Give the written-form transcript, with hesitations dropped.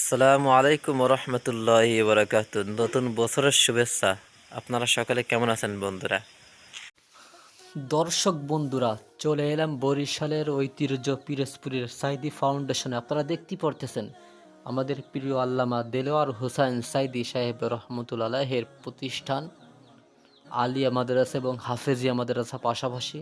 আসসালামু আলাইকুম রহমতুল্লাহি বারাকাতু। নতুন বছরের শুভেচ্ছা। আপনারা সকালে কেমন আছেন বন্ধুরা? দর্শক বন্ধুরা, চলে এলাম বরিশালের ঐতিহ্য পিরোজপুরের সাইদি ফাউন্ডেশনে। আপনারা দেখতেই পারতেছেন আমাদের প্রিয় আল্লামা দেলোয়ার হোসাইন সাইদি সাহেব রহমতুল্লাহের প্রতিষ্ঠান আলিয়া মাদ্রাসা এবং হাফেজিয়া মাদ্রাসা পাশাপাশি